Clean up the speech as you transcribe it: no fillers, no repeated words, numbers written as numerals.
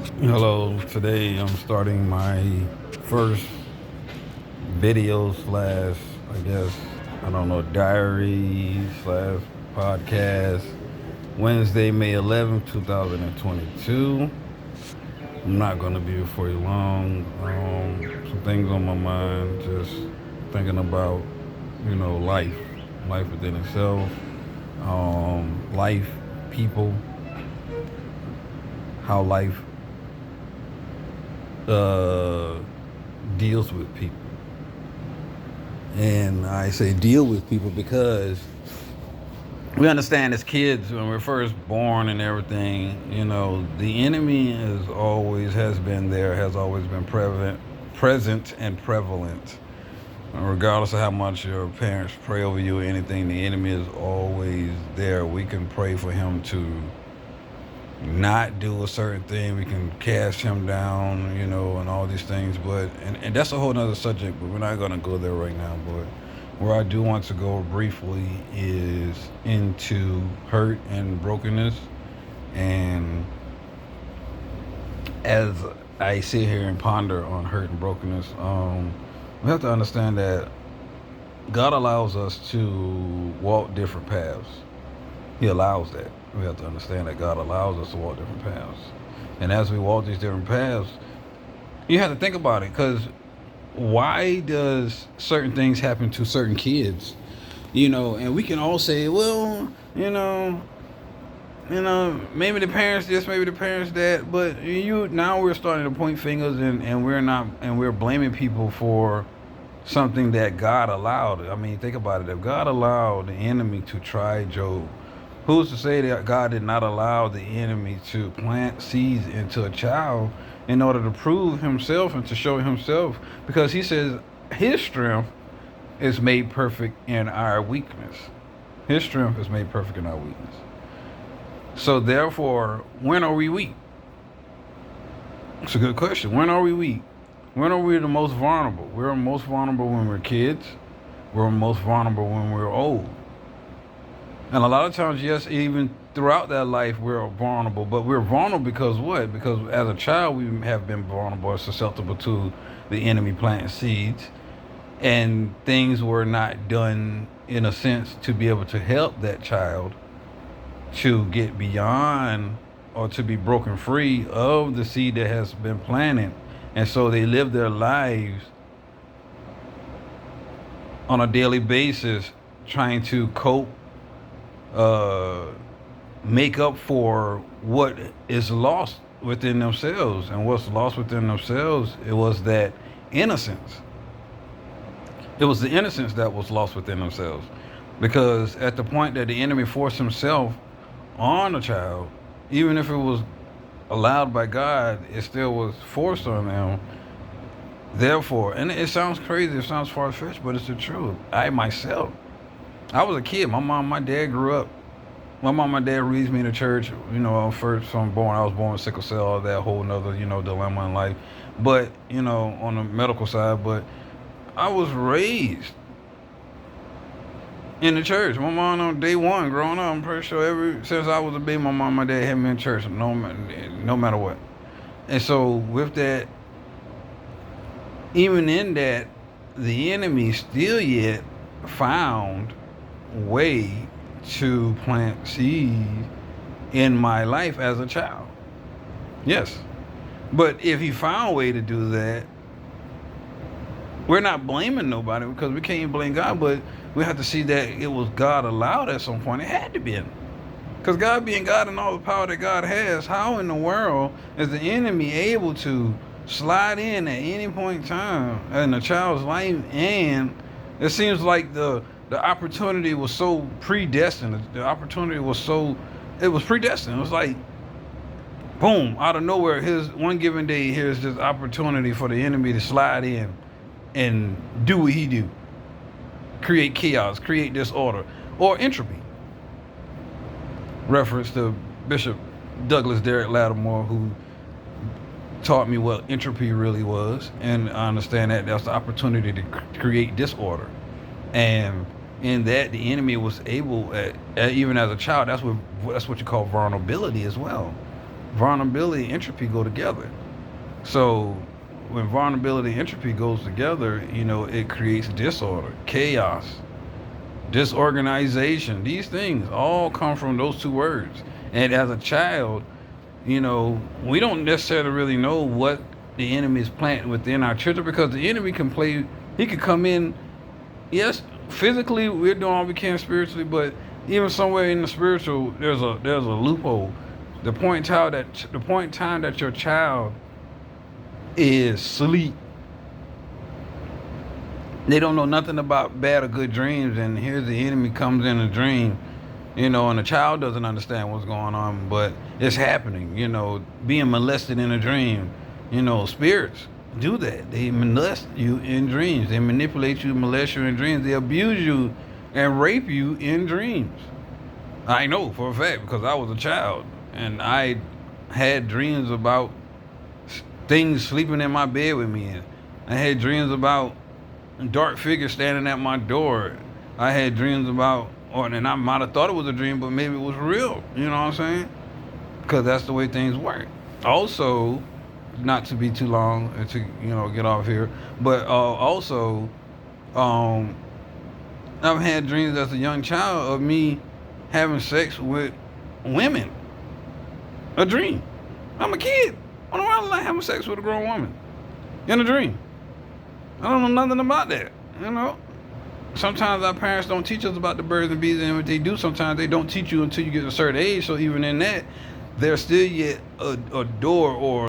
Hello, today I'm starting my first video slash, I guess, I don't know, diary slash podcast, Wednesday, May 11th, 2022. I'm not going to be before you long. Some things on my mind, just thinking about, life within itself, life, people, how life uh, deals with people. And I say deal with people because we understand as kids when we're first born and everything, the enemy is always has been there, has always been present and prevalent. Regardless of how much your parents pray over you or anything, the enemy is always there. We can pray for him to not do a certain thing. We can cast him down, and all these things. But and that's a whole nother subject. But we're not gonna go there right now. But where I do want to go briefly is into hurt and brokenness. And as I sit here and ponder on hurt and brokenness, we have to understand that God allows us to walk different paths. He allows that. We have to understand that God allows us to walk different paths. And as we walk these different paths, you have to think about it, because why does certain things happen to certain kids? And we can all say, well, maybe the parents this, maybe the parents that, but now we're starting to point fingers, and we're blaming people for something that God allowed. I mean, think about it. If God allowed the enemy to try Job, who's to say that God did not allow the enemy to plant seeds into a child in order to prove himself and to show himself? Because he says his strength is made perfect in our weakness. His strength is made perfect in our weakness. So therefore, when are we weak? It's a good question. When are we weak? When are we the most vulnerable? We're most vulnerable when we're kids. We're most vulnerable when we're old. And a lot of times, yes, even throughout that life, we're vulnerable. But we're vulnerable because what? Because as a child, we have been vulnerable or susceptible to the enemy planting seeds. And things were not done, in a sense, to be able to help that child to get beyond or to be broken free of the seed that has been planted. And so they live their lives on a daily basis trying to cope, make up for what is lost within themselves. And what's lost within themselves, it was that innocence. It was the innocence that was lost within themselves. Because at the point that the enemy forced himself on a child, even if it was allowed by God, it still was forced on them. Therefore, and it sounds crazy, it sounds far-fetched, but it's the truth. I myself, I was a kid. My dad grew up. My mom and dad raised me in the church. First I'm born, I was born with sickle cell, that whole nother, dilemma in life. But, on the medical side, but I was raised in the church. My mom on day one growing up, I'm pretty sure ever since I was a baby, my mom and my dad had me in church, no matter what. And so with that, even in that, the enemy still yet found way to plant seed in my life as a child. Yes. But if he found a way to do that, we're not blaming nobody, because we can't blame God, but we have to see that it was God allowed at some point. It had to be. Because God being God and all the power that God has, how in the world is the enemy able to slide in at any point in time in a child's life? And it seems like the opportunity was so predestined. The opportunity was it was predestined. It was like, boom, out of nowhere, here's one given day, here's this opportunity for the enemy to slide in and do what he do. Create chaos, create disorder, or entropy. Reference to Bishop Douglas Derrick Lattimore, who taught me what entropy really was, and I understand that that's the opportunity to create disorder. And in that, the enemy was able, even as a child, that's what you call vulnerability as well. vulnerability and entropy go together. So when vulnerability and entropy goes together, it creates disorder, chaos, disorganization. These things all come from those two words. And as a child, we don't necessarily really know what the enemy is planting within our children, because the enemy can play, he can come in, yes, physically we're doing all we can spiritually, but even somewhere in the spiritual, there's a loophole. The point in time that your child is asleep, they don't know nothing about bad or good dreams, and here's the enemy comes in a dream, and the child doesn't understand what's going on, but it's happening, being molested in a dream. Spirits do that. They molest you in dreams. They manipulate you, molest you in dreams. They abuse you and rape you in dreams. I know for a fact, because I was a child and I had dreams about things sleeping in my bed with me. And I had dreams about dark figures standing at my door. I had dreams about, and I might have thought it was a dream, but maybe it was real. You know what I'm saying? Because that's the way things work. Also, not to be too long and to get off here, but also, I've had dreams as a young child of me having sex with women. A dream. I'm a kid. I don't know why I having sex with a grown woman in a dream. I don't know nothing about that. Sometimes our parents don't teach us about the birds and bees, and if they do, sometimes they don't teach you until you get a certain age. So even in that, there's still yet a door or